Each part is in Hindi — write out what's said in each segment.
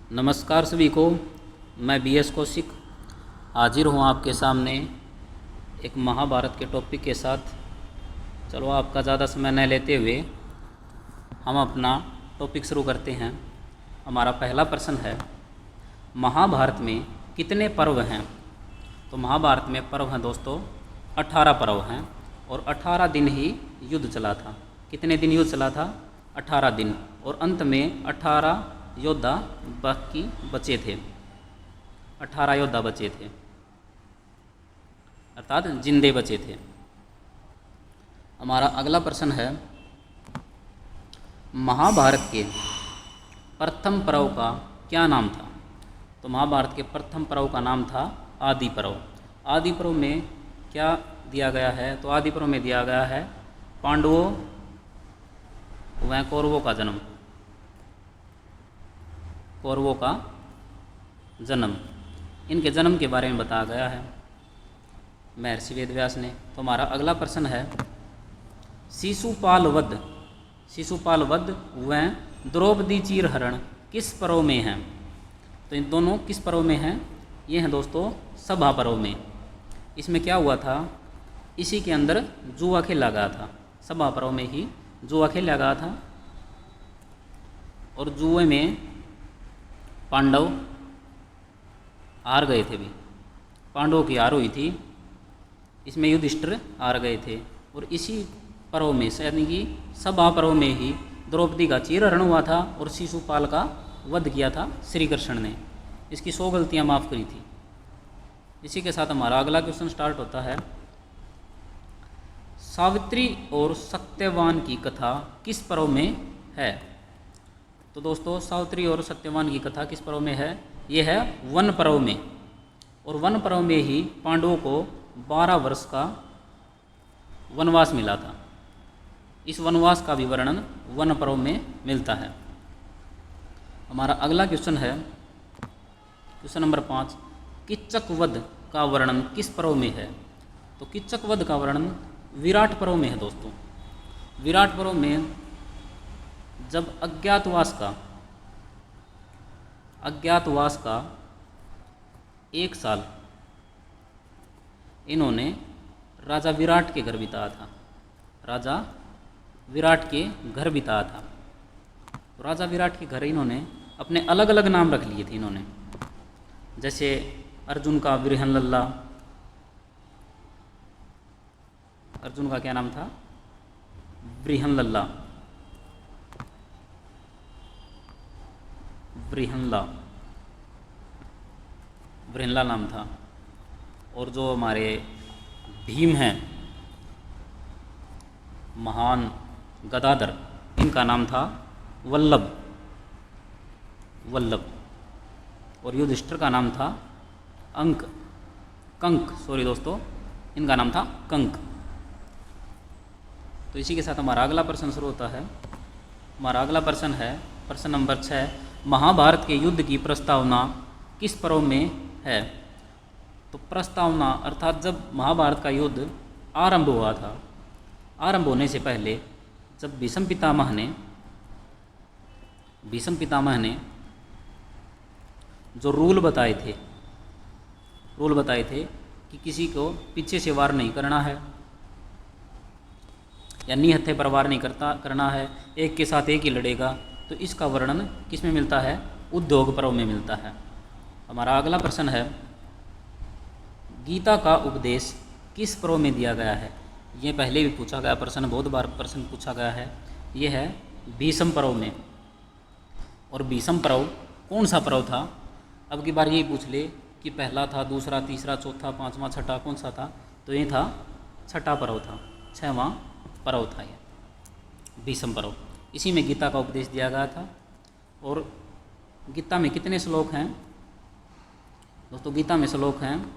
नमस्कार सभी को। मैं BS कौशिक हाजिर हूँ आपके सामने एक महाभारत के टॉपिक के साथ। चलो आपका ज़्यादा समय न लेते हुए हम अपना टॉपिक शुरू करते हैं। हमारा पहला प्रश्न है, महाभारत में कितने पर्व हैं? तो महाभारत में पर्व हैं दोस्तों 18 पर्व हैं और 18 दिन ही युद्ध चला था। कितने दिन युद्ध चला था? 18 दिन। और अंत में 18 योद्धा बाकी बचे थे। 18 योद्धा बचे थे, अर्थात जिंदे बचे थे। हमारा अगला प्रश्न है, महाभारत के प्रथम पर्व का क्या नाम था? तो महाभारत के प्रथम पर्व का नाम था आदि पर्व। आदि पर्व में क्या दिया गया है? तो आदि पर्व में दिया गया है पांडवों व कौरवों का जन्म। कौरवों का जन्म, इनके जन्म के बारे में बताया गया है महर्षि वेदव्यास ने। तो हमारा अगला प्रश्न है, शिशुपाल वध व द्रौपदी चीरहरण किस पर्व में हैं? तो इन दोनों किस पर्व में हैं? ये हैं दोस्तों सभा पर्व में। इसमें क्या हुआ था? इसी के अंदर जुआ खेला गया था। सभा पर्व में ही जुआ खेला गया था और जुए में पांडव हार गए थे। भी पांडवों की हार हुई थी, इसमें युधिष्ठिर हार गए थे। और इसी पर्व में यानी कि सभा पर्व में ही द्रौपदी का चीरहरण हुआ था और शिशुपाल का वध किया था श्री कृष्ण ने। इसकी 100 गलतियां माफ़ करी थी। इसी के साथ हमारा अगला क्वेश्चन स्टार्ट होता है, सावित्री और सत्यवान की कथा किस पर्व में है? तो दोस्तों सावित्री और सत्यवान की कथा किस पर्व में है? ये है वन पर्व में। और वन पर्व में ही पांडवों को 12 वर्ष का वनवास मिला था। इस वनवास का भी वर्णन वन पर्व में मिलता है। हमारा अगला क्वेश्चन है, क्वेश्चन नंबर 5, किच्चक वध का वर्णन किस पर्व में है? तो किच्चक वध का वर्णन विराट पर्व में है दोस्तों। विराट पर्व में जब अज्ञातवास का 1 साल इन्होंने राजा विराट के घर बिताया था। राजा विराट के घर बिताया था। तो राजा विराट के घर इन्होंने अपने अलग अलग नाम रख लिए थे इन्होंने। जैसे अर्जुन का बृहनलल्ला, अर्जुन का क्या नाम था? बृहनलल्ला, बृहनला नाम था। और जो हमारे भीम हैं, महान गदाधर, इनका नाम था वल्लभ। और युधिष्ठिर का नाम था इनका नाम था कंक। तो इसी के साथ हमारा अगला प्रश्न शुरू होता है। हमारा अगला प्रश्न है प्रश्न नंबर 6, महाभारत के युद्ध की प्रस्तावना किस पर्व में है? तो प्रस्तावना अर्थात जब महाभारत का युद्ध आरंभ हुआ था, आरंभ होने से पहले जब भीष्म पितामह ने जो रूल बताए थे कि किसी को पीछे से वार नहीं करना है या निहत्थे पर वार नहीं करना है, एक के साथ एक ही लड़ेगा। तो इसका वर्णन किस में मिलता है? उद्योग पर्व में मिलता है। हमारा अगला प्रश्न है, गीता का उपदेश किस पर्व में दिया गया है? ये पहले भी पूछा गया प्रश्न, बहुत बार प्रश्न पूछा गया है। ये है भीष्म पर्व में। और भीष्म पर्व कौन सा पर्व था? अब की बार ये पूछ ले कि पहला था, दूसरा, तीसरा, चौथा, पांचवा, छठा, कौन सा था? तो ये था छठा पर्व था, 6वां पर्व था ये भीष्म पर्व। इसी में गीता का उपदेश दिया गया था। और गीता में कितने श्लोक हैं दोस्तों? गीता में श्लोक हैं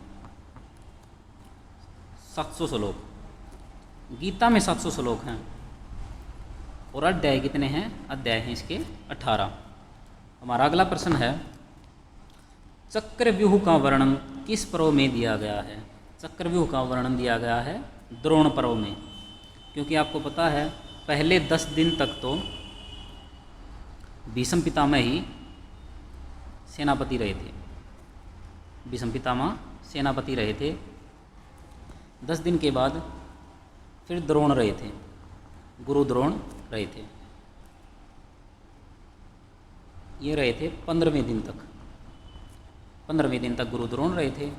700 श्लोक। गीता में 700 श्लोक हैं। और अध्याय कितने हैं? अध्याय हैं इसके 18। हमारा अगला प्रश्न है, चक्रव्यूह का वर्णन किस पर्व में दिया गया है? चक्रव्यूह का वर्णन दिया गया है द्रोण पर्व में। क्योंकि आपको पता है पहले 10 दिन तक तो भीष्म पितामह ही सेनापति रहे थे। भीष्म पितामह सेनापति रहे थे। 10 दिन के बाद फिर द्रोण रहे थे, गुरु द्रोण रहे थे। ये रहे थे 15वें दिन तक, 15वें दिन तक गुरु द्रोण रहे थे।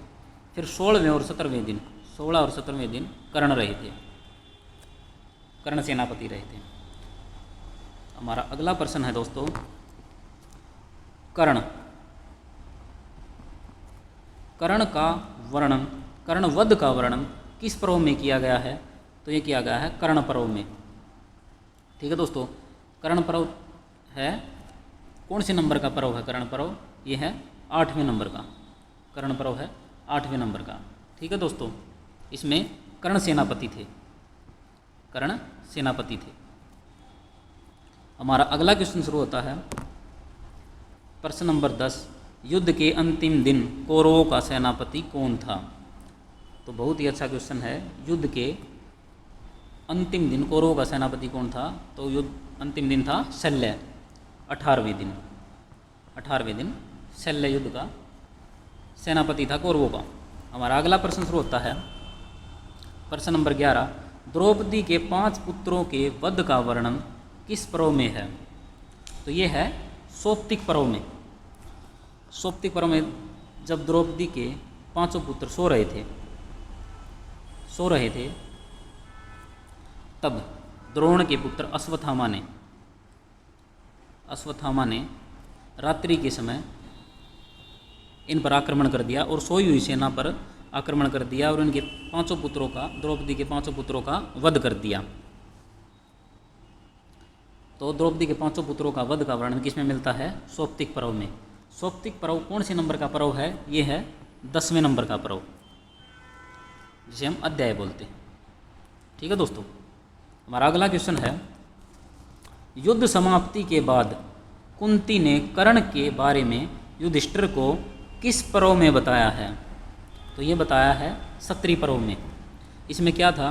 फिर 16वें और 17वें दिन, 16 और 17वें दिन कर्ण रहे थे, कर्ण सेनापति रहे थे। हमारा अगला प्रश्न है दोस्तों, कर्ण, कर्ण का वर्णन, कर्णवध का वर्णन किस पर्व में किया गया है? तो ये किया गया है कर्ण पर्व में। ठीक है दोस्तों, कर्ण पर्व है, कौन से नंबर का पर्व है कर्ण पर्व? ये है 8वें नंबर का, कर्ण पर्व है 8वें नंबर का। ठीक है दोस्तों, इसमें कर्ण सेनापति थे, कर्ण सेनापति थे। हमारा अगला क्वेश्चन शुरू होता है, प्रश्न नंबर 10, युद्ध के अंतिम दिन कौरवों का सेनापति कौन था? तो बहुत ही अच्छा क्वेश्चन है। युद्ध के अंतिम दिन कौरवों का सेनापति कौन था? तो युद्ध अंतिम दिन था शल्य, 18वें दिन, 18वें दिन शल्य युद्ध का सेनापति था कौरवों का। हमारा अगला प्रश्न शुरू होता है, प्रश्न नंबर 11, द्रौपदी के 5 पुत्रों के वध का वर्णन किस पर्व में है? तो ये है सौप्तिक पर्व में। सौप्तिक पर्व में जब द्रौपदी के 5 पुत्र सो रहे थे, तब द्रोण के पुत्र अश्वत्थामा ने रात्रि के समय इन पर आक्रमण कर दिया और सोई हुई सेना पर आक्रमण कर दिया और इनके 5 पुत्रों का, द्रौपदी के 5 पुत्रों का वध कर दिया। तो द्रौपदी के 5 पुत्रों का वध का वर्णन किसमें मिलता है? सौप्तिक पर्व में। सौप्तिक पर्व कौन से नंबर का पर्व है? ये है 10वें नंबर का पर्व, जिसे हम अध्याय बोलते हैं। ठीक है दोस्तों, हमारा अगला क्वेश्चन है, युद्ध समाप्ति के बाद कुंती ने कर्ण के बारे में युधिष्ठिर को किस पर्व में बताया है? तो ये बताया है सत्री पर्व में। इसमें क्या था?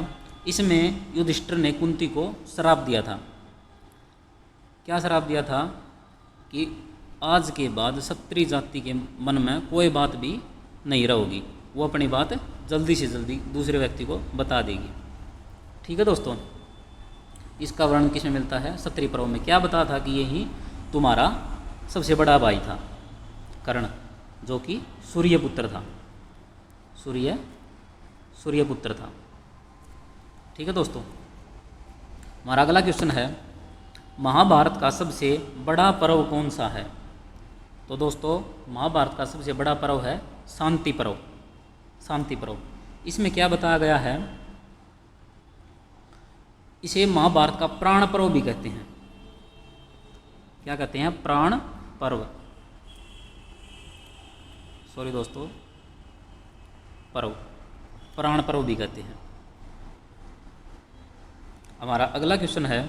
इसमें युधिष्ठिर ने कुंती को श्राप दिया था। क्या श्राप दिया था? कि आज के बाद क्षत्रिय जाति के मन में कोई बात भी नहीं रहोगी, वो अपनी बात जल्दी से जल्दी दूसरे व्यक्ति को बता देगी। ठीक है दोस्तों, इसका वर्णन किसमें मिलता है? क्षत्रिय पर्व में। क्या बताया था? कि यही तुम्हारा सबसे बड़ा भाई था कर्ण, जो कि सूर्यपुत्र था, सूर्यपुत्र था। ठीक है दोस्तों, हमारा अगला क्वेश्चन है, महाभारत का सबसे बड़ा पर्व कौन सा है? तो दोस्तों, महाभारत का सबसे बड़ा पर्व है शांति पर्व, शांति पर्व। इसमें क्या बताया गया है? इसे महाभारत का प्राण पर्व भी कहते हैं। क्या कहते हैं? प्राण पर्व, सॉरी दोस्तों, पर्व, प्राण पर्व भी कहते हैं। हमारा अगला क्वेश्चन है,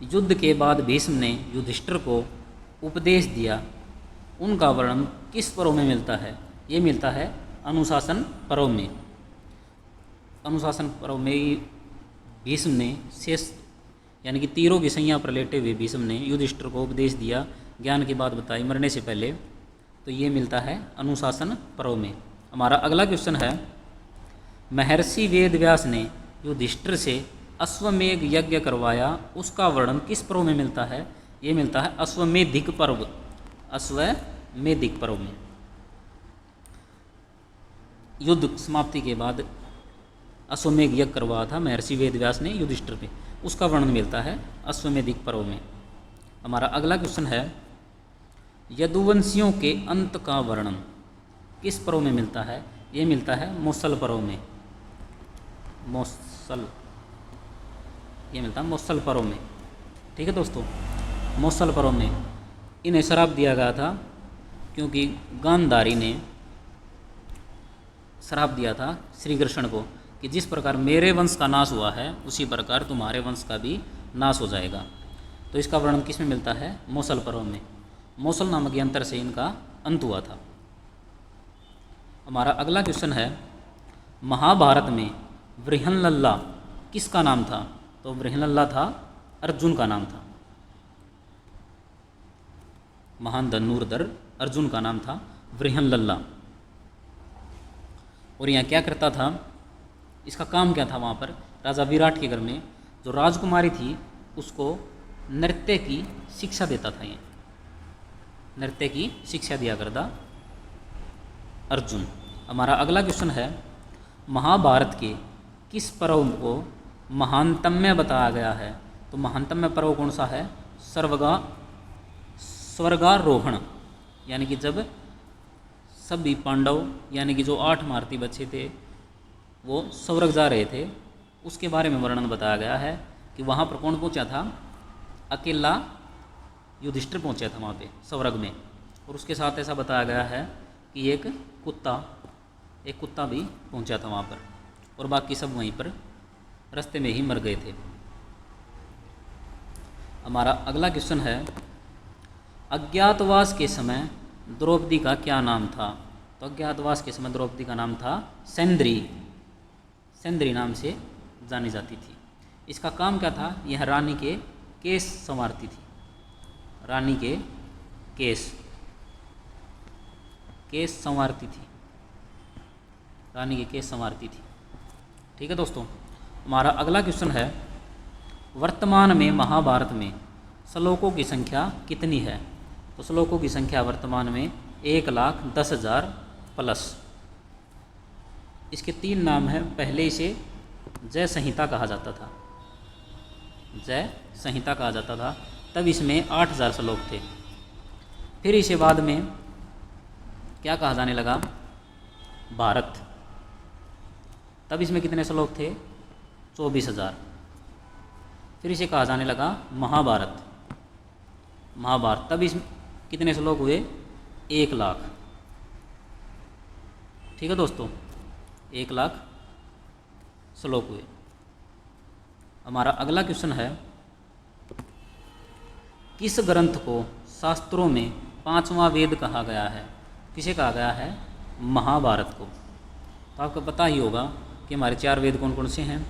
युद्ध के बाद भीष्म ने युधिष्ठिर को उपदेश दिया, उनका वर्णन किस पर्व में मिलता है? ये मिलता है अनुशासन पर्व में। अनुशासन पर्व में भीष्म ने शेष यानी कि तीरों की सैया पर लेटे हुए भीष्म ने युधिष्ठिर को उपदेश दिया, ज्ञान की बात बताई मरने से पहले। तो ये मिलता है अनुशासन पर्व में। हमारा अगला क्वेश्चन है, महर्षि वेदव्यास ने युधिष्ठिर से अश्वमेध यज्ञ करवाया, उसका वर्णन किस पर्व में मिलता है? ये मिलता है अश्वमेधिक पर्व, अश्वमेधिक पर्व में। युद्ध समाप्ति के बाद अश्वमेध यज्ञ करवाया था महर्षि वेदव्यास ने युधिष्ठिर पे, उसका वर्णन मिलता है अश्वमेधिक पर्व में। हमारा अगला क्वेश्चन है, यदुवंशियों के अंत का वर्णन किस पर्व में मिलता है? ये मिलता है मौसल पर्व में, मौसल, ये मिलता है मौसल पर्व में। ठीक है दोस्तों, मौसल पर्व में इन्हें श्राप दिया गया था क्योंकि गांधारी ने श्राप दिया था श्री कृष्ण को कि जिस प्रकार मेरे वंश का नाश हुआ है उसी प्रकार तुम्हारे वंश का भी नाश हो जाएगा। तो इसका वर्णन किस में मिलता है? मौसल पर्व में। मौसल नामक यंत्र से इनका अंत हुआ था। हमारा अगला क्वेश्चन है, महाभारत में बृहन्नला किसका नाम था? तो बृहन्नला था अर्जुन का नाम था। महान धनुर्धर अर्जुन का नाम था वृहनलल्ला। और यहाँ क्या करता था, इसका काम क्या था, वहाँ पर राजा विराट के घर में जो राजकुमारी थी उसको नृत्य की शिक्षा देता था। ये नृत्य की शिक्षा दिया करता अर्जुन। हमारा अगला क्वेश्चन है, महाभारत के किस पर्व को महानतम्य बताया गया है? तो महानतम्य पर्व कौन सा है? स्वर्गारोहण, यानी कि जब सभी पांडव यानी कि जो 8 महारथी बच्चे थे वो स्वर्ग जा रहे थे, उसके बारे में वर्णन बताया गया है कि वहाँ पर कौन पहुँचा था? अकेला युधिष्ठिर पहुँचा था वहाँ पे स्वर्ग में। और उसके साथ ऐसा बताया गया है कि एक कुत्ता भी पहुँचा था वहाँ पर, और बाकी सब वहीं पर रास्ते में ही मर गए थे। हमारा अगला क्वेश्चन है, अज्ञातवास के समय द्रौपदी का क्या नाम था? तो अज्ञातवास के समय द्रौपदी का नाम था सैंद्री नाम से जानी जाती थी। इसका काम क्या था? यह रानी के केस संवारती थी। रानी के केस संवारती थी। रानी के केस संवारती थी। ठीक है दोस्तों, हमारा अगला क्वेश्चन है, वर्तमान में महाभारत में श्लोकों की संख्या कितनी है? तो श्लोकों की संख्या वर्तमान में 1,10,000 प्लस। इसके 3 नाम हैं। पहले इसे जय संहिता कहा जाता था, जय संहिता कहा जाता था, तब इसमें 8,000 श्लोक थे। फिर इसे बाद में क्या कहा जाने लगा? भारत। तब इसमें कितने श्लोक थे? 24,000। फिर इसे कहा जाने लगा महाभारत। तब इसमें कितने श्लोक हुए? 1,00,000। ठीक है दोस्तों, 1,00,000 श्लोक हुए। हमारा अगला क्वेश्चन है, किस ग्रंथ को शास्त्रों में 5वां वेद कहा गया है? किसे कहा गया है? महाभारत को। तो आपको पता ही होगा कि हमारे 4 वेद कौन कौन से हैं?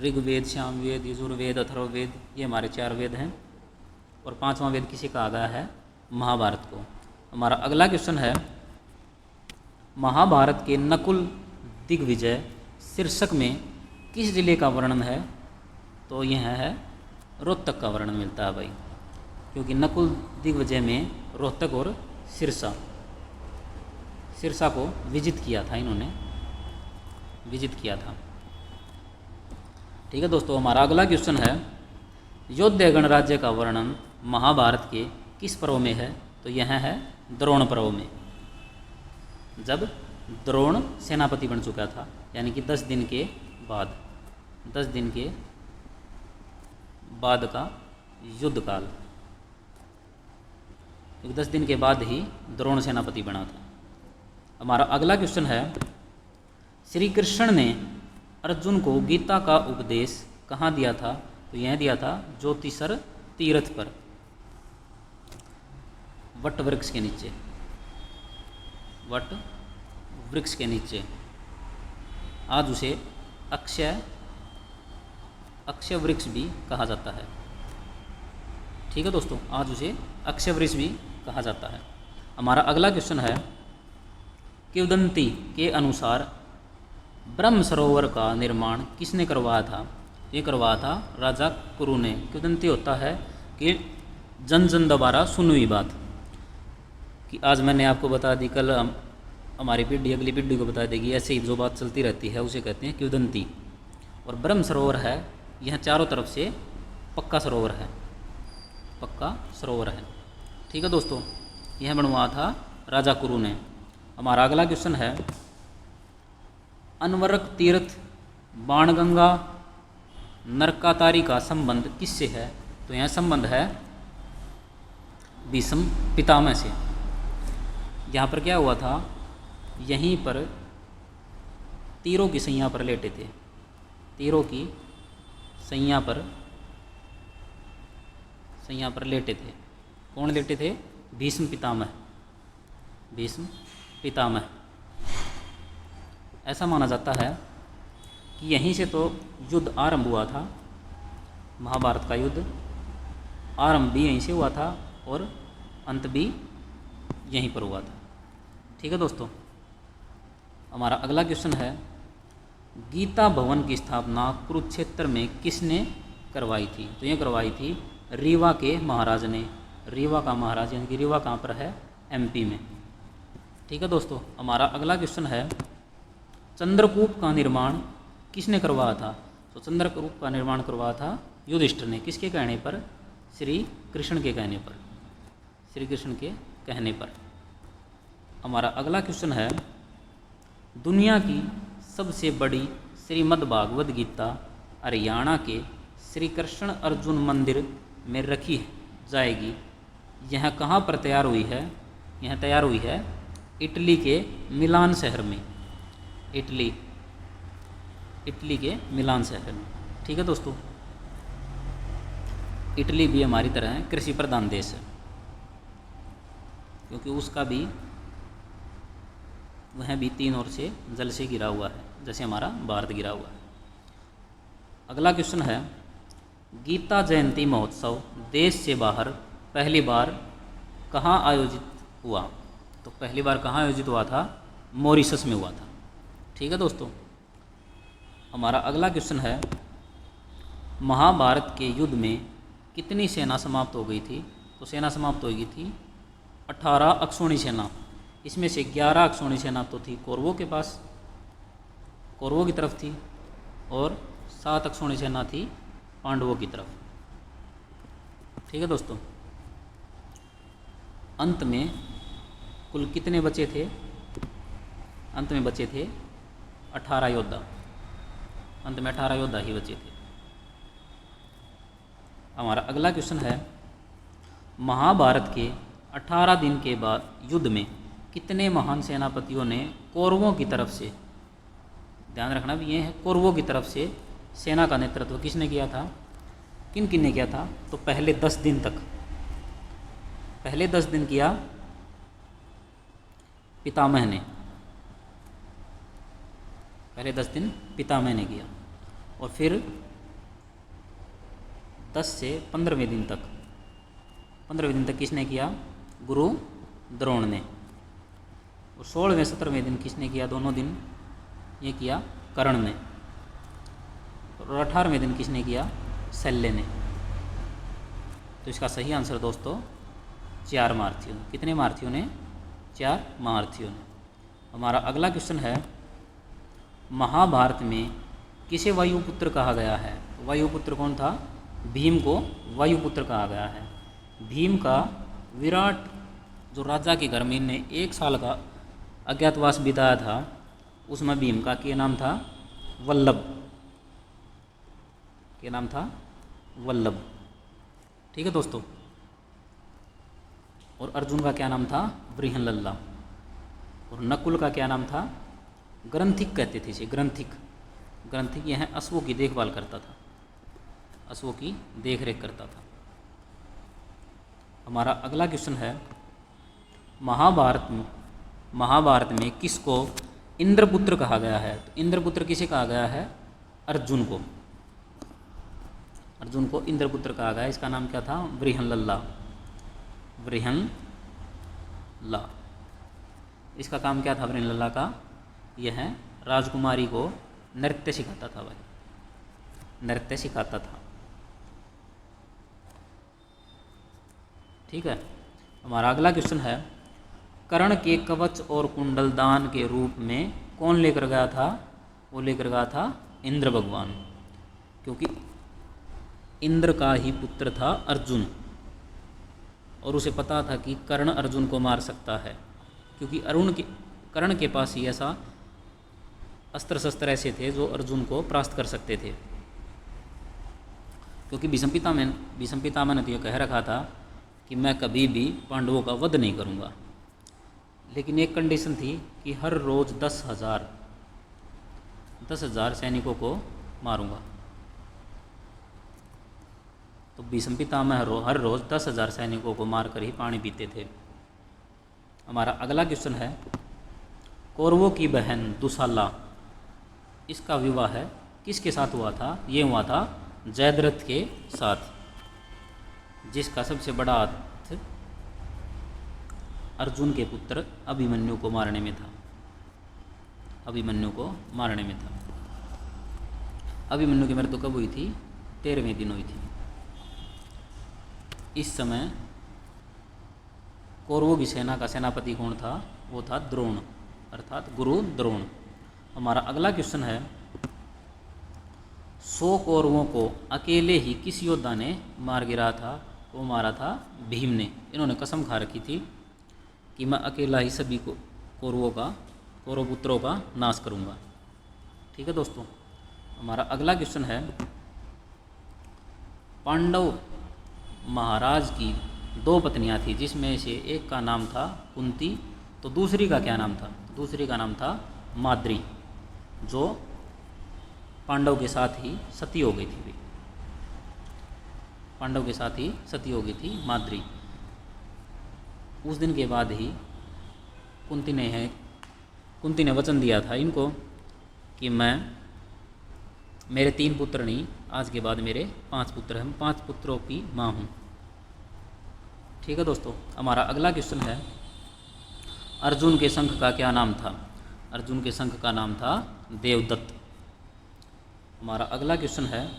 ऋग्वेद, सामवेद, यजुर्वेद, अथर्ववेद, ये हमारे 4 वेद हैं। और 5वां वेद किसे कहा गया है? महाभारत को। हमारा अगला क्वेश्चन है, महाभारत के नकुल दिग्विजय शीर्षक में किस जिले का वर्णन है? तो यह है रोहतक का वर्णन मिलता है भाई, क्योंकि नकुल दिग्विजय में रोहतक और सिरसा को विजित किया था, इन्होंने विजित किया था। ठीक है दोस्तों, हमारा अगला क्वेश्चन है, योद्धा गणराज्य का वर्णन महाभारत के किस पर्व में है? तो यह है द्रोण पर्व में, जब द्रोण सेनापति बन चुका था, यानी कि 10 दिन के बाद का युद्ध काल, क्योंकि 10 दिन के बाद ही द्रोण सेनापति बना था। हमारा अगला क्वेश्चन है, श्री कृष्ण ने अर्जुन को गीता का उपदेश कहाँ दिया था? तो यह दिया था ज्योतिषर तीर्थ पर, वट वृक्ष के नीचे। वट वृक्ष के नीचे। आज उसे अक्षय वृक्ष भी कहा जाता है। ठीक है दोस्तों, आज उसे अक्षय वृक्ष भी कहा जाता है। हमारा अगला क्वेश्चन है, किंवदंती के अनुसार ब्रह्म सरोवर का निर्माण किसने करवाया था? ये करवाया था राजा कुरु ने। किंवदंती होता है कि जन जन दोबारा सुनी हुई बात, कि आज मैंने आपको बता दी, कल हमारी पीढ़ी अगली पीढ़ी को बता देगी, ऐसे ही जो बात चलती रहती है उसे कहते हैं किंवदंती। और ब्रह्म सरोवर है, यह चारों तरफ से पक्का सरोवर है, पक्का सरोवर है। ठीक है दोस्तों, यह बनवाया था राजा कुरु ने। हमारा अगला क्वेश्चन है, अनवरक तीर्थ, बाणगंगा, नरकातारी का संबंध किससे है? तो यह संबंध है भीष्म पितामह से। यहाँ पर क्या हुआ था? यहीं पर तीरों की सैया पर लेटे थे, तीरों की सैया पर लेटे थे। कौन लेटे थे? भीष्म पितामह। ऐसा माना जाता है कि यहीं से तो युद्ध आरंभ हुआ था, महाभारत का युद्ध आरंभ भी यहीं से हुआ था और अंत भी यहीं पर हुआ था। ठीक है दोस्तों, हमारा अगला क्वेश्चन है, गीता भवन की स्थापना कुरुक्षेत्र में किसने करवाई थी? तो ये करवाई थी रीवा के महाराज ने। रीवा का महाराज, यानी कि रीवा कहाँ पर है? एमपी में। ठीक है दोस्तों, हमारा अगला क्वेश्चन है, चंद्रकूप का निर्माण किसने करवाया था? तो चंद्रकूप का निर्माण करवाया था युधिष्ठिर ने। किसके कहने पर? श्री कृष्ण के कहने पर। श्री कृष्ण के कहने पर। हमारा अगला क्वेश्चन है, दुनिया की सबसे बड़ी श्रीमद्भागवत गीता हरियाणा के श्री कृष्ण अर्जुन मंदिर में रखी जाएगी। यह कहाँ पर तैयार हुई है? यह तैयार हुई है इटली के मिलान शहर में। इटली के मिलान शहर में। ठीक है दोस्तों, इटली भी हमारी तरह कृषि प्रधान देश है, क्योंकि उसका भी वह भी 3 ओर से जल से घिरा हुआ है, जैसे हमारा भारत घिरा हुआ है। अगला क्वेश्चन है, गीता जयंती महोत्सव देश से बाहर पहली बार कहाँ आयोजित हुआ? तो पहली बार कहाँ आयोजित हुआ था? मॉरिशस में हुआ था। ठीक है दोस्तों, हमारा अगला क्वेश्चन है, महाभारत के युद्ध में कितनी सेना समाप्त हो गई थी? तो सेना समाप्त हो गई थी 18 अक्षौणी सेना। इसमें से 11 अक्षौणी सेना तो थी कौरवों के पास, कौरवों की तरफ थी, और 7 अक्षौणी सेना थी पांडवों की तरफ। ठीक है दोस्तों, अंत में कुल कितने बचे थे? अंत में बचे थे 18 योद्धा। अंत में 18 योद्धा ही बचे थे। हमारा अगला क्वेश्चन है, महाभारत के 18 दिन के बाद युद्ध में कितने महान सेनापतियों ने कौरवों की तरफ से, ध्यान रखना भी ये है, कौरवों की तरफ से सेना का नेतृत्व किसने किया था? किन किन ने किया था? तो पहले 10 दिन तक, पहले 10 दिन किया पितामह ने। पहले 10 दिन पितामह ने किया, और फिर 10 से 15वें दिन तक, 15वें दिन तक किसने किया? गुरु द्रोण ने। और 16वें 17वें दिन किसने किया? दोनों दिन ये किया कर्ण ने। और 18वें दिन किसने किया? शल्य ने। तो इसका सही आंसर दोस्तों 4 महारथियों ने। कितने महारथियों ने? 4 महारथियों ने। हमारा अगला क्वेश्चन है, महाभारत में किसे वायुपुत्र कहा गया है? वायुपुत्र कौन था? भीम को वायुपुत्र कहा गया है। भीम का विराट जो राजा के घर में ने 1 साल का अज्ञातवास बिताया था, उसमें भीम का क्या नाम था? वल्लभ। क्या नाम था? वल्लभ। ठीक है दोस्तों, और अर्जुन का क्या नाम था? बृहनलल्ला। और नकुल का क्या नाम था? ग्रंथिक कहते थे इसे, ग्रंथिक। ग्रंथिक यह अश्वों की देखभाल करता था, अश्वों की देखरेख करता था। हमारा अगला क्वेश्चन है, महाभारत में किसको इंद्रपुत्र कहा गया है? तो इंद्रपुत्र किसे कहा गया है? अर्जुन को। अर्जुन को इंद्रपुत्र कहा गया। इसका नाम क्या था? बृहनलल्ला। बृहनला। इसका काम क्या था बृहनलल्ला का? यह राजकुमारी को नृत्य सिखाता था भाई, नृत्य सिखाता था। ठीक है, हमारा अगला क्वेश्चन है, कर्ण के कवच और कुंडल दान के रूप में कौन लेकर गया था? वो लेकर गया था इंद्र भगवान, क्योंकि इंद्र का ही पुत्र था अर्जुन, और उसे पता था कि कर्ण अर्जुन को मार सकता है, क्योंकि कर्ण के पास ही ऐसा अस्त्र शस्त्र ऐसे थे जो अर्जुन को परास्त कर सकते थे। क्योंकि भीष्म पितामह ने तो यह कह रखा था कि मैं कभी भी पांडवों का वध नहीं करूंगा, लेकिन एक कंडीशन थी कि हर रोज 10,000 सैनिकों को मारूंगा। तो भीष्म पितामह हर रोज 10,000 सैनिकों को मारकर ही पानी पीते थे। हमारा अगला क्वेश्चन है, कौरवों की बहन दुशाला, इसका विवाह किसके साथ हुआ था? ये हुआ था जयद्रथ के साथ, जिसका सबसे बड़ा हाथ अर्जुन के पुत्र अभिमन्यु को मारने में था। अभिमन्यु को मारने में था। अभिमन्यु की मृत्यु कब हुई थी? 13वें दिन हुई थी। इस समय कौरवों की सेना का सेनापति कौन था? वो था द्रोण, अर्थात गुरु द्रोण। हमारा अगला क्वेश्चन है, 100 कौरवों को अकेले ही किस योद्धा ने मार गिराया था? वो मारा था भीम ने। इन्होंने कसम खा रखी थी कि मैं अकेला ही सभी को कौरव पुत्रों का नाश करूंगा। ठीक है दोस्तों, हमारा अगला क्वेश्चन है, पांडव महाराज की 2 पत्नियां थी, जिसमें से एक का नाम था कुंती, तो दूसरी का क्या नाम था? दूसरी का नाम था माद्री, जो पांडव के साथ ही सती हो गई थी। पांडव के साथ ही सती हो गई थी माद्री। उस दिन के बाद ही कुंती ने वचन दिया था इनको कि मेरे 3 पुत्र नहीं, आज के बाद मेरे 5 पुत्र हैं, 5 पुत्रों की माँ हूँ। ठीक है दोस्तों, हमारा अगला क्वेश्चन है, अर्जुन के शंख का क्या नाम था? अर्जुन के शंख का नाम था देवदत्त। हमारा अगला क्वेश्चन है,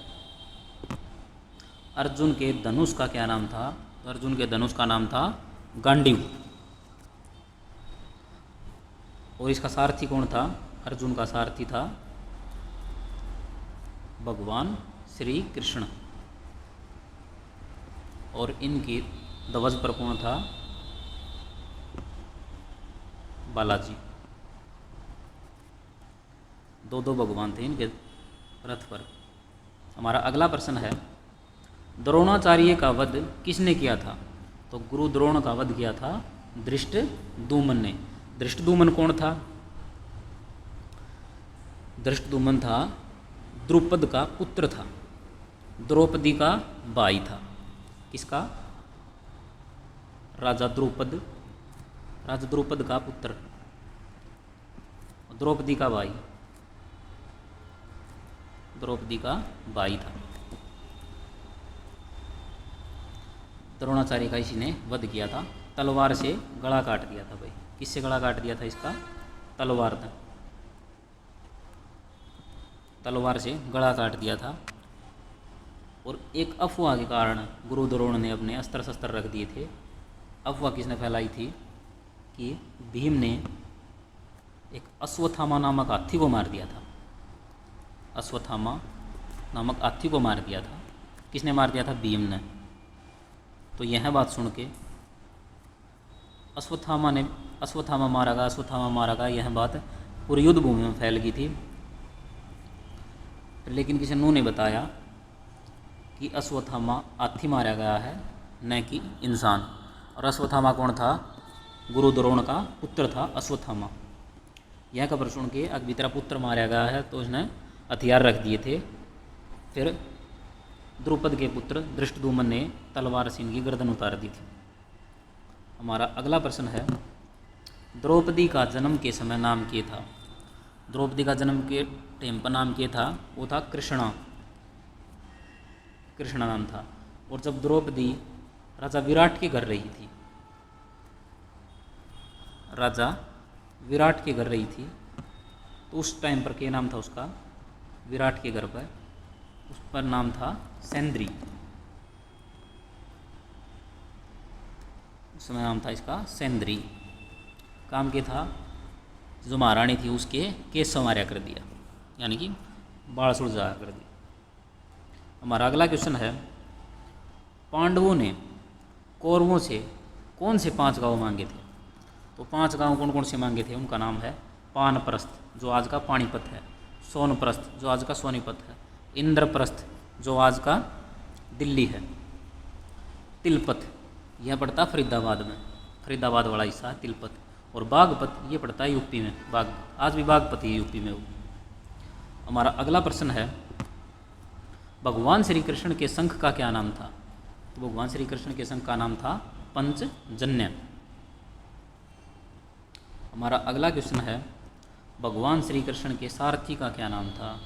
अर्जुन के धनुष का क्या नाम था? अर्जुन के धनुष का नाम था गांडीव। और इसका सारथी कौन था? अर्जुन का सारथी था भगवान श्री कृष्ण। और इनकी ध्वज पर कौन था? बालाजी। 2 भगवान थे इनके रथ पर। हमारा अगला प्रश्न है, द्रोणाचार्य का वध किसने किया था? तो गुरु द्रोण का वध किया था धृष्टद्युम्न ने। धृष्टद्युम्न कौन था? धृष्टद्युम्न था द्रुपद का पुत्र था, द्रौपदी का भाई था। किसका? राजा द्रुपद का पुत्र, द्रौपदी का भाई, द्रौपदी का भाई था। द्रोणाचार्य का इसी ने वध किया था, तलवार से गला काट दिया था। भाई किससे गला काट दिया था इसका? तलवार था, तलवार से गला काट दिया था। और एक अफवाह के कारण गुरु द्रोण ने अपने अस्त्र शस्त्र रख दिए थे। अफवाह किसने फैलाई थी? कि भीम ने एक अश्वत्थामा नामक हाथी को मार दिया था। अश्वत्थामा नामक हाथी को मार दिया था। किसने मार दिया था? भीम ने। तो यह बात सुन के अश्वत्थामा मारा गया, यह बात पूरी युद्ध भूमि में फैल गई थी। लेकिन किसी ने बताया कि अश्वत्थामा हाथी मारा गया है, न कि इंसान। और अश्वत्थामा कौन था? गुरु द्रोण का पुत्र था अश्वत्थामा। यह खबर सुन के अभी तेरा पुत्र मारा गया है, तो उसने हथियार रख दिए थे। फिर द्रुपद के पुत्र धृष्टद्युम्न ने तलवार से इनकी गर्दन उतार दी थी। हमारा अगला प्रश्न है, द्रौपदी का जन्म के समय नाम क्या था? द्रौपदी का जन्म के टाइम पर नाम क्या था? वो था कृष्णा। कृष्णा नाम था। और जब द्रौपदी राजा विराट के घर रही थी, तो उस टाइम पर क्या नाम था उसका? विराट के घर पर उस पर नाम था सैंद्री। उस समय नाम था इसका सैंद्री। काम क्या था? जो महारानी थी उसके केस संवारा कर दिया, यानी कि बाल सुलझा कर दिया। हमारा अगला क्वेश्चन है, पांडवों ने कौरवों से कौन से 5 गांव मांगे थे? तो 5 गांव कौन कौन से मांगे थे? उनका नाम है पानप्रस्थ, जो आज का पानीपत है, सोनप्रस्थ, जो आज का सोनीपत है, इंद्रप्रस्थ, जो आज का दिल्ली है, तिलपत, यह पड़ता फरीदाबाद में, फरीदाबाद वाला हिस्सा है तिलपत, और बागपत ये पड़ता है यूपी में। आज भी बागपत ही यूपी में हो। हमारा अगला प्रश्न है, भगवान श्री कृष्ण के शंख का क्या नाम था? तो भगवान श्री कृष्ण के शंख का नाम था पंचजन्य। हमारा अगला क्वेश्चन है, भगवान श्री कृष्ण के सारथी का क्या नाम था?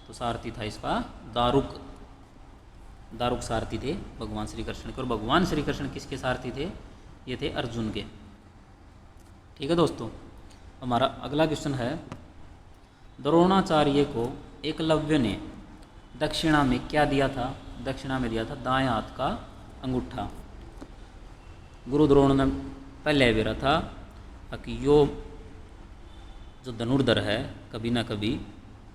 तो सारथी था इसका दारुक। दारुक सारथी थे भगवान श्री कृष्ण के। और भगवान श्री कृष्ण किसके सारथी थे? ये थे अर्जुन के। ठीक है दोस्तों, हमारा अगला क्वेश्चन है, द्रोणाचार्य को एकलव्य ने दक्षिणा में क्या दिया था? दक्षिणा में दिया था दाएं हाथ का अंगूठा। गुरु द्रोण ने पहले भी रहा था कि यो जो धनुर्धर है कभी ना कभी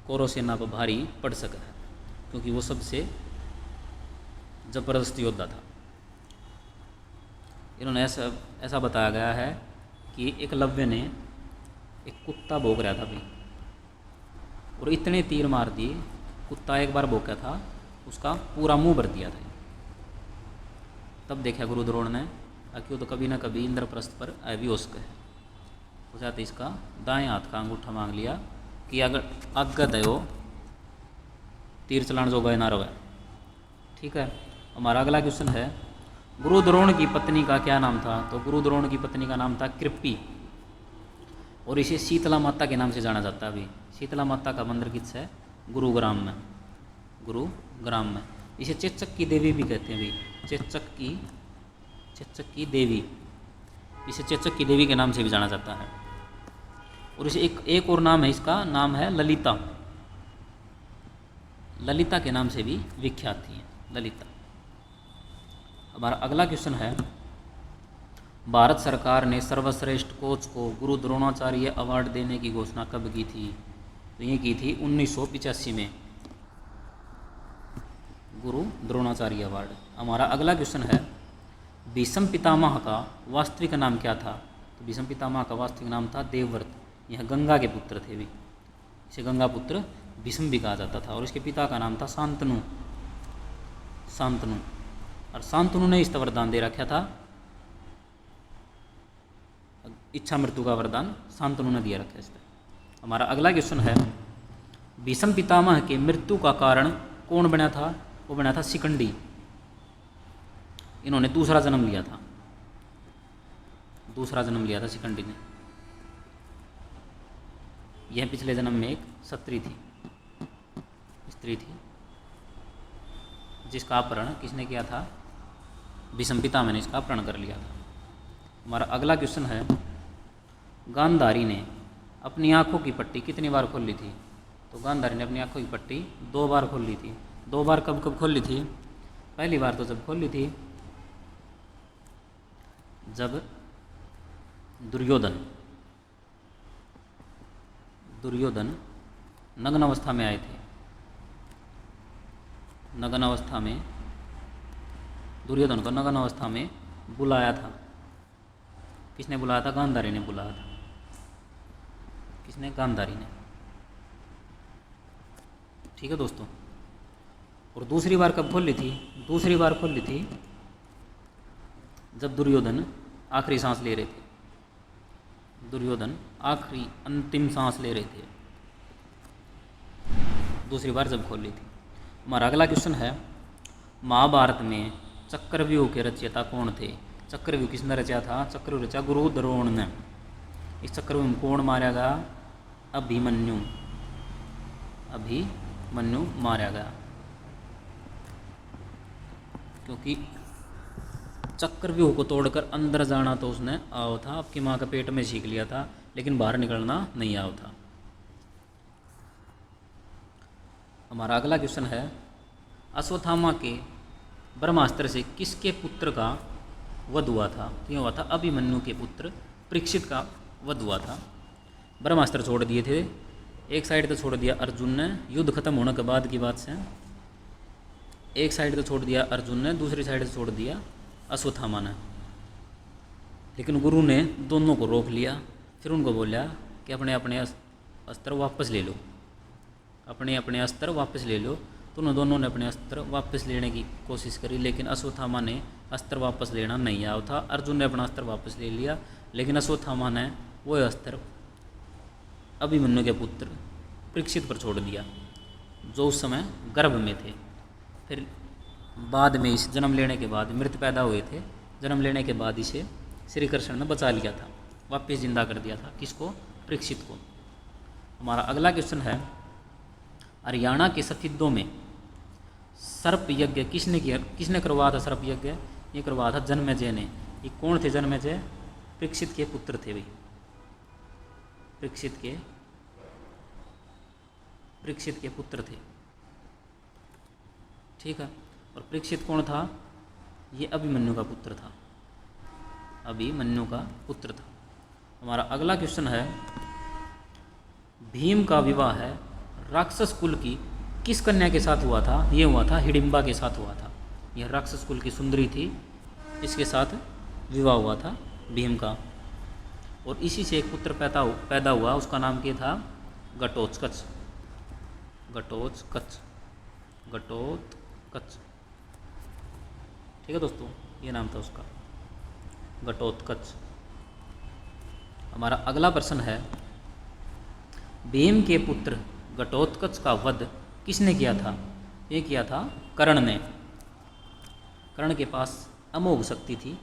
कौरव सेना पर भारी पड़ सका है, क्योंकि वो सबसे जबरदस्त योद्धा था। इन्होंने ऐसा बताया गया है कि एकलव्य ने एक कुत्ता भौंक रहा था भाई, और इतने तीर मार दिए, कुत्ता एक बार भौंका था उसका पूरा मुंह भर दिया था। तब देखा गुरु द्रोण ने कि वो तो कभी ना कभी इंद्रप्रस्थ पर भी हो सके, उस जाते इसका दाएं हाथ का अंगूठा मांग लिया कि अगर अगत है वो तीर चलान जो गए ना रहे। ठीक है, हमारा अगला क्वेश्चन है, गुरु द्रोण की पत्नी का क्या नाम था? तो गुरु द्रोण की पत्नी का नाम था कृपी, और इसे शीतला माता के नाम से जाना जाता है। अभी शीतला माता का मंदिर किस है? गुरुग्राम में, गुरुग्राम में। इसे चेचक की देवी भी कहते हैं भाई, चेचक की देवी, इसे चेचक की देवी के नाम से भी जाना जाता है। और इसे एक और नाम है, इसका नाम है ललिता, ललिता के नाम से भी विख्यात थी ललिता। हमारा अगला क्वेश्चन है, भारत सरकार ने सर्वश्रेष्ठ कोच को गुरु द्रोणाचार्य अवार्ड देने की घोषणा कब की थी? तो ये की थी 1985 में, गुरु द्रोणाचार्य अवार्ड। हमारा अगला क्वेश्चन है, भीष्म पितामह का वास्तविक नाम क्या था? तो भीष्म पितामह का वास्तविक नाम था देवव्रत, यह गंगा के पुत्र थे भी, इसे गंगा पुत्र भीष्म भी कहा जाता था। और इसके पिता का नाम था शांतनु, और शांतनु ने इसका वरदान दे रखा था, इच्छा मृत्यु का वरदान शांतनु ने दिया रखा है इसका। हमारा अगला क्वेश्चन है, भीष्म पितामह के मृत्यु का कारण कौन बना था? वो बना था शिखंडी, इन्होंने दूसरा जन्म लिया था शिखंडी ने। यह पिछले जन्म में एक स्त्री थी जिसका अपहरण किसने किया था? भीष्म पितामह ने इसका अपहरण कर लिया था। हमारा अगला क्वेश्चन है, गांधारी ने अपनी आंखों की पट्टी कितनी बार खोल ली थी? तो गांधारी ने अपनी आंखों की पट्टी 2 बार खोल ली थी। 2 बार कब खोल ली थी? पहली बार तो जब खोल ली थी जब दुर्योधन नग्न अवस्था में आए थे। नग्न अवस्था में दुर्योधन को नग्न अवस्था में बुलाया था। किसने बुलाया था? गांधारी ने बुलाया था। किसने? गांधारी ने। ठीक है दोस्तों, और दूसरी बार कब खोल ली थी? दूसरी बार खोल ली थी जब दुर्योधन आखिरी सांस ले रहे थे, दुर्योधन आखिरी अंतिम सांस ले रहे थे, दूसरी बार जब खोल ली थी। हमारा अगला क्वेश्चन है, महाभारत में चक्रव्यूह के रचयिता कौन थे? चक्रव्यूह किसने रचा था? चक्रव्यूह रचा गुरु द्रोण ने। इस चक्रव्यूह में कौन मारा गया? अभिमन्यु मारा गया, क्योंकि चक्रव्यूह को तोड़कर अंदर जाना तो उसने आओ था, आपकी माँ के पेट में सीख लिया था, लेकिन बाहर निकलना नहीं आओ था। हमारा अगला क्वेश्चन है, अश्वत्थामा के ब्रह्मास्त्र से किसके पुत्र का वध हुआ था? क्यों हुआ था? अभिमन्यु के पुत्र परीक्षित का वध हुआ था। ब्रह्मास्त्र छोड़ दिए थे, एक साइड तो छोड़ दिया अर्जुन ने, युद्ध खत्म होने के बाद की बात से, एक साइड तो छोड़ दिया अर्जुन ने, दूसरी साइड से छोड़ दिया अश्वत्थामा ने। लेकिन गुरु ने दोनों को रोक लिया, फिर उनको बोला कि अपने अपने अस्त्र वापस ले लो, अपने अपने अस्त्र वापस ले लो। तो उन दोनों ने अपने अस्त्र वापस लेने की कोशिश करी, लेकिन अश्वत्थामा ने अस्त्र वापस लेना नहीं आया था। अर्जुन ने अपना अस्त्र वापस ले लिया, लेकिन अश्वत्थामा ने वो अस्त्र अभिमन्यु के पुत्र परीक्षित पर छोड़ दिया, जो उस समय गर्भ में थे। फिर बाद में इस जन्म लेने के बाद मृत पैदा हुए थे, जन्म लेने के बाद इसे श्री कृष्ण ने बचा लिया था, वापस जिंदा कर दिया था। किसको? परीक्षित को। हमारा अगला क्वेश्चन है, हरियाणा के सफिद्दों में सर्प यज्ञ किसने करवाया था? सर्प यज्ञ ये करवाया था जन्मेजय ने। ये कौन थे जन्मेजय? परीक्षित के पुत्र थे भाई, परीक्षित के पुत्र थे। ठीक है, और परीक्षित कौन था? ये अभिमन्यु का पुत्र था, अभिमन्यु का पुत्र था। हमारा अगला क्वेश्चन है, भीम का विवाह है राक्षस कुल की किस कन्या के साथ हुआ था? ये हुआ था हिडिंबा के साथ हुआ था। यह राक्षस कुल की सुंदरी थी, इसके साथ विवाह हुआ था भीम का, और इसी से एक पुत्र पैदा हुआ, उसका नाम क्या था? घटोत्कच। ठीक है दोस्तों, ये नाम था उसका, घटोत्कच। हमारा अगला प्रश्न है, भीम के पुत्र घटोत्कच का वध किसने किया था? ये किया था कर्ण ने। कर्ण के पास अमोघ शक्ति थी,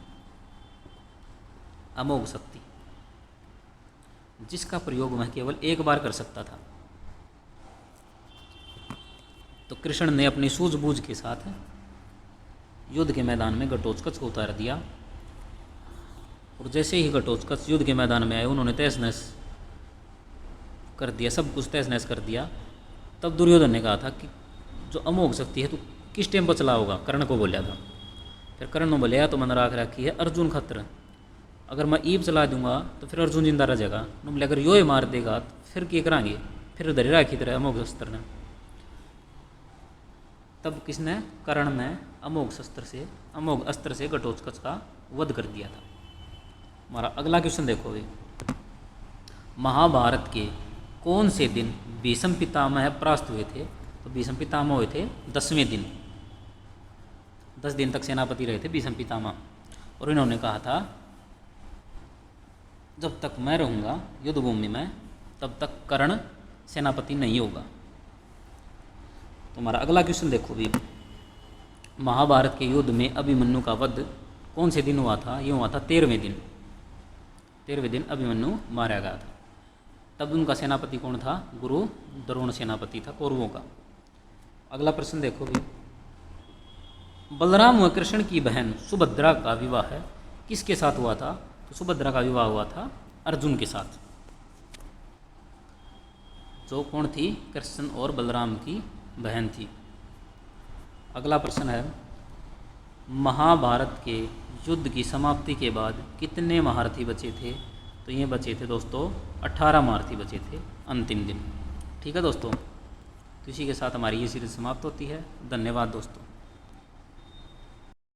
अमोघ शक्ति, जिसका प्रयोग वह केवल एक बार कर सकता था। तो कृष्ण ने अपनी सूझबूझ के साथ युद्ध के मैदान में घटोत्कच को उतार दिया, और जैसे ही घटोत्कच युद्ध के मैदान में आए, उन्होंने तहस नहस कर दिया, सब कुछ तहस नहस कर दिया। तब दुर्योधन ने कहा था कि जो अमोघ शक्ति है, तू किस टाइम पर चला होगा? कर्ण को बोला था। फिर कर्ण ने बोले, तो मैंने राख रखी है अर्जुन खत्र, अगर मैं ईब चला दूंगा तो फिर अर्जुन जिंदा रह जाएगा। न बोले अगर यो मार देगा तो फिर क्या कराएंगे? फिर धरी राखी तरह अमोघ अस्त्र ने। तब किसने? कर्ण ने अमोघ अस्त्र से घटोत्कच का वध कर दिया था। हमारा अगला क्वेश्चन देखो, महाभारत के कौन से दिन भीष्म पितामह परास्त हुए थे? तो भीष्म पितामह हुए थे 10वें दिन। 10 दिन तक सेनापति रहे थे भीष्म पितामह, और इन्होंने कहा था जब तक मैं रहूँगा युद्ध भूमि में तब तक कर्ण सेनापति नहीं होगा। तो हमारा अगला क्वेश्चन देखो भी, महाभारत के युद्ध में अभिमन्यु का वध कौन से दिन हुआ था? ये हुआ था 13वें दिन। 13वें दिन अभिमन्यु मारा गया था। तब उनका सेनापति कौन था? गुरु द्रोण सेनापति था कौरवों का। अगला प्रश्न देखो भी, बलराम व कृष्ण की बहन सुभद्रा का विवाह है किसके साथ हुआ था? तो सुभद्रा का विवाह हुआ था अर्जुन के साथ, जो कौन थी? कृष्ण और बलराम की बहन थी। अगला प्रश्न है, महाभारत के युद्ध की समाप्ति के बाद कितने महारथी बचे थे? तो ये बचे थे दोस्तों 18 महारथी बचे थे अंतिम दिन। ठीक है दोस्तों, तो इसी के साथ हमारी ये सीरीज समाप्त होती है। धन्यवाद दोस्तों।